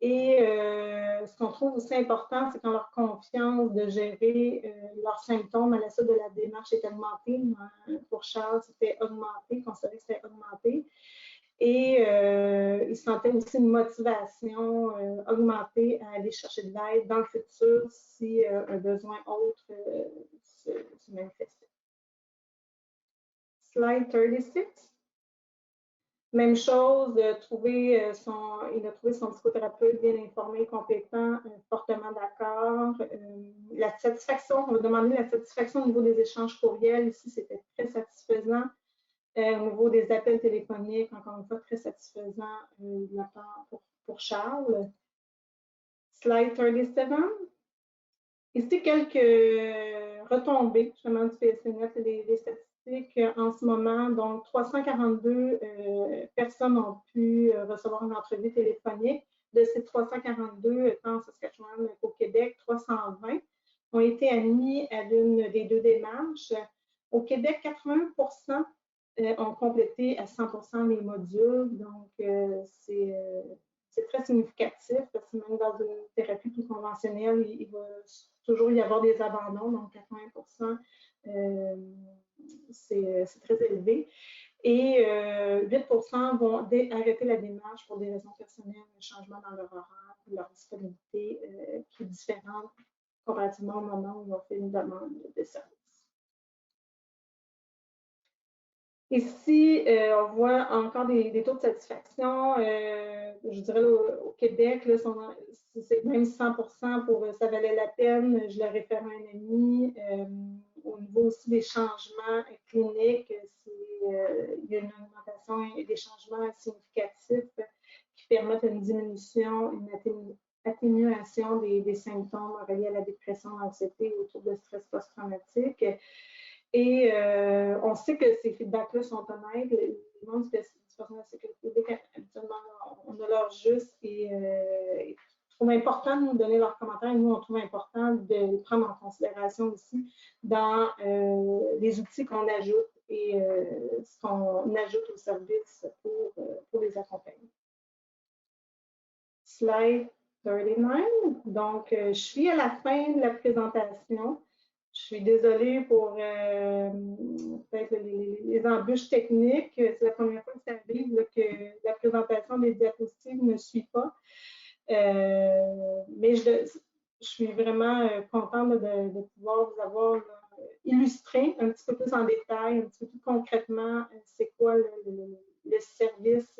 Et ce qu'on trouve aussi important, c'est quand leur confiance de gérer leurs symptômes à la suite de la démarche est augmentée. Pour Charles, c'était augmenté, considéré que c'était augmenté. Et il sentait aussi une motivation augmentée à aller chercher de l'aide dans le futur si un besoin autre se manifestait. Slide 36. Même chose, il a trouvé son psychothérapeute bien informé, compétent, fortement d'accord. La satisfaction, on va demander la satisfaction au niveau des échanges courriels. Ici, c'était très satisfaisant. Au niveau des appels téléphoniques, encore une fois, très satisfaisant de la part pour Charles. Slide 37. Ici, quelques retombées justement du PSPNet, les statistiques en ce moment. Donc, 342 personnes ont pu recevoir une entrevue téléphonique. De ces 342, tant en Saskatchewan qu'au Québec, 320 ont été admis à l'une des deux démarches. Au Québec, 80% ont complété à 100% les modules. Donc, c'est très significatif parce que même dans une thérapie plus conventionnelle, il va toujours y avoir des abandons, donc 80%, c'est très élevé. Et 8% vont arrêter la démarche pour des raisons personnelles, un changement dans leur horaire, leur disponibilité qui est différente comparativement au moment où on fait une demande de service. Ici, on voit encore des taux de satisfaction. Je dirais là, au Québec, c'est même 100% pour ça valait la peine. Je le réfère à un ami. Au niveau aussi des changements cliniques, il y a une augmentation et des changements significatifs qui permettent une diminution, une atténuation des symptômes reliés à la dépression, l'anxiété autour de stress post-traumatique. Et on sait que ces feedbacks-là sont honnêtes. Les membres du personnel de sécurité publique, habituellement, on a leur juste et ils trouvent important de nous donner leurs commentaires. Et nous, on trouve important de les prendre en considération aussi dans les outils qu'on ajoute et ce qu'on ajoute au service pour les accompagner. Slide 39. Donc, je suis à la fin de la présentation. Je suis désolée pour peut-être les embûches techniques. C'est la première fois que ça arrive là, que la présentation des diapositives ne suit pas. Mais je suis vraiment contente de pouvoir vous avoir illustré un petit peu plus en détail, un petit peu plus concrètement, c'est quoi le service,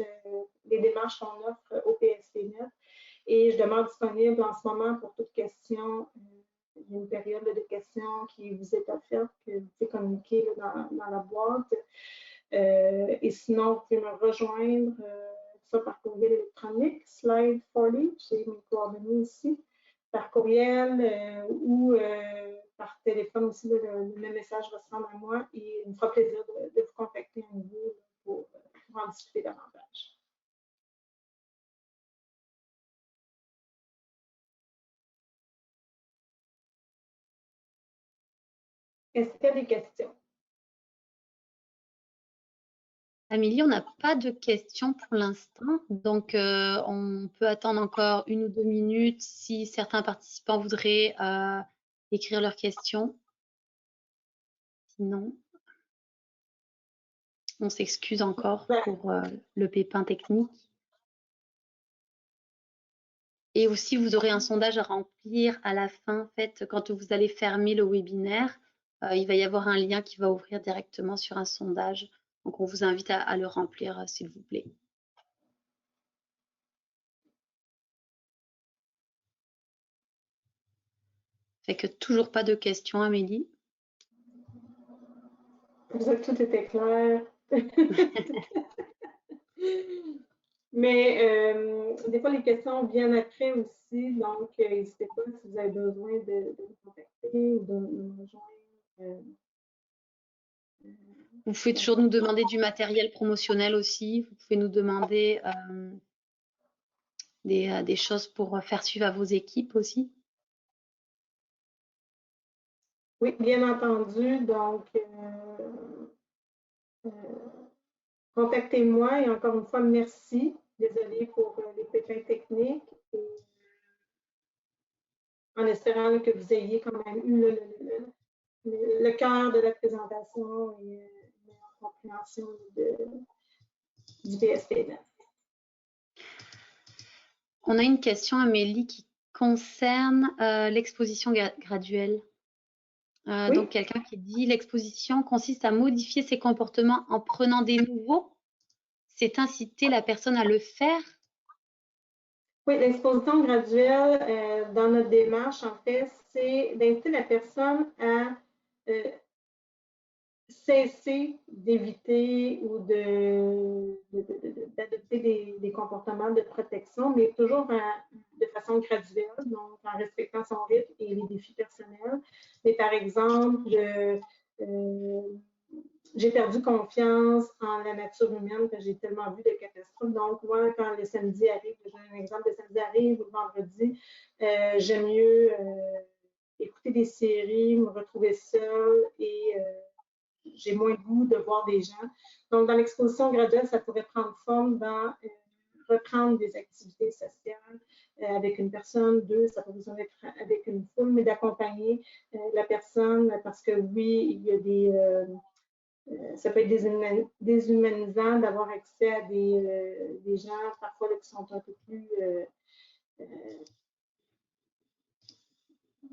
les démarches qu'on offre au PSPNet. Et je demeure disponible en ce moment pour toute question. Il y a une période de questions qui vous est offerte, que vous pouvez communiquer dans la boîte. Et sinon, vous pouvez me rejoindre soit par courriel électronique, slide 40, j'ai mes coordonnées ici, par courriel ou par téléphone aussi, le même message va se rendre à moi et il me fera plaisir de vous contacter à nouveau pour en discuter davantage. Est-ce qu'il y a des questions? Amélie, on n'a pas de questions pour l'instant, donc on peut attendre encore 1 ou 2 minutes si certains participants voudraient écrire leurs questions. Sinon, on s'excuse encore pour le pépin technique. Et aussi, vous aurez un sondage à remplir à la fin. En fait, quand vous allez fermer le webinaire, il va y avoir un lien qui va ouvrir directement sur un sondage. Donc, on vous invite à le remplir, s'il vous plaît. Fait que toujours pas de questions, Amélie. Vous avez tout été clair. Mais des fois, les questions viennent après aussi, donc n'hésitez pas si vous avez besoin de vous contacter ou de me rejoindre. Vous pouvez toujours nous demander du matériel promotionnel aussi. Vous pouvez nous demander des choses pour faire suivre à vos équipes aussi. Oui, bien entendu. Donc, contactez-moi et encore une fois, merci. Désolée pour les pépins techniques. Et, en espérant que vous ayez quand même eu le cœur de la présentation et la compréhension du PSPNet. On a une question, Amélie, qui concerne l'exposition graduelle. Oui. Donc, quelqu'un qui dit « L'exposition consiste à modifier ses comportements en prenant des nouveaux c'est inciter la personne à le faire? Oui, l'exposition graduelle, dans notre démarche, en fait, c'est d'inciter la personne à cesser d'éviter ou d'adopter des comportements de protection, mais toujours de façon graduelle, donc en respectant son rythme et les défis personnels. Mais par exemple, j'ai perdu confiance en la nature humaine parce que j'ai tellement vu de catastrophes. Donc, moi, quand le samedi arrive, je donne un exemple, le samedi arrive ou le vendredi, j'aime mieux écouter des séries, me retrouver seule et j'ai moins le goût de voir des gens. Donc, dans l'exposition graduelle, ça pourrait prendre forme dans reprendre des activités sociales avec une personne, deux, ça n'a pas besoin d'être avec une foule, mais d'accompagner la personne parce que oui, il y a ça peut être déshumanisant d'avoir accès à des gens parfois là, qui sont un peu plus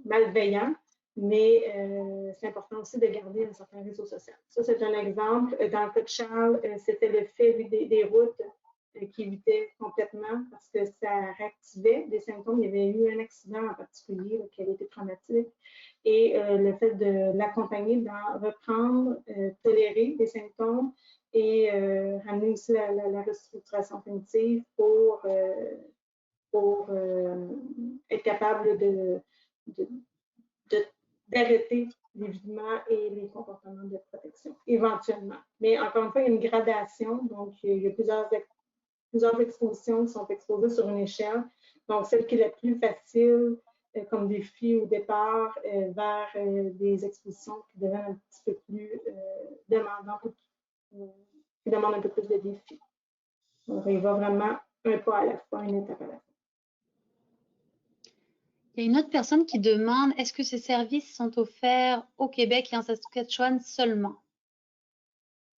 malveillants, mais c'est important aussi de garder un certain réseau social. Ça, c'est un exemple. Dans le cas de Charles, c'était le fait des routes qui évitait complètement parce que ça réactivait des symptômes. Il y avait eu un accident en particulier qui avait été traumatique et le fait de l'accompagner dans reprendre, tolérer des symptômes et ramener aussi la restructuration cognitive pour être capable d'arrêter l'évitement et les comportements de protection, éventuellement. Mais encore une fois, il y a une gradation, donc il y a plusieurs expositions qui sont exposées sur une échelle. Donc, celle qui est la plus facile comme défi au départ vers des expositions qui deviennent un petit peu plus demandantes, qui demandent un peu plus de défis. Donc, il va vraiment un pas à la fois, une étape à la fois. Il y a une autre personne qui demande, est-ce que ces services sont offerts au Québec et en Saskatchewan seulement?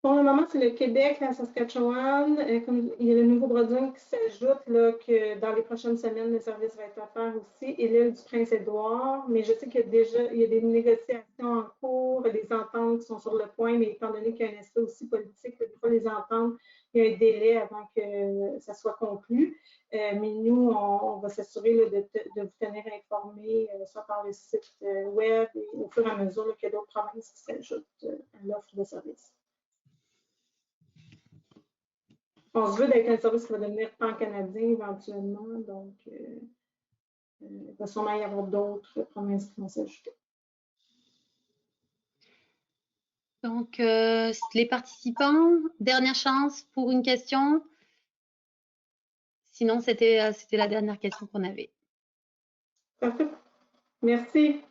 Pour le moment, c'est le Québec, la Saskatchewan. Comme il y a le Nouveau-Brunswick qui s'ajoute, que dans les prochaines semaines, le service va être offert aussi, et l'île du Prince-Édouard. Mais je sais qu'il y a déjà des négociations en cours, des ententes qui sont sur le point, mais étant donné qu'il y a un aspect aussi politique, des fois, les ententes, il y a un délai avant que ça soit conclu. Mais nous, on va s'assurer de vous tenir informés, soit par le site web et au fur et à mesure qu'il y a d'autres provinces qui s'ajoutent à l'offre de service. On se veut d'être un service qui va devenir pan-canadien éventuellement, donc il va sûrement y avoir d'autres provinces qui vont s'ajouter. Donc, les participants, dernière chance pour une question. Sinon, c'était la dernière question qu'on avait. Parfait. Merci.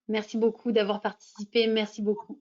Merci beaucoup d'avoir participé. Merci beaucoup.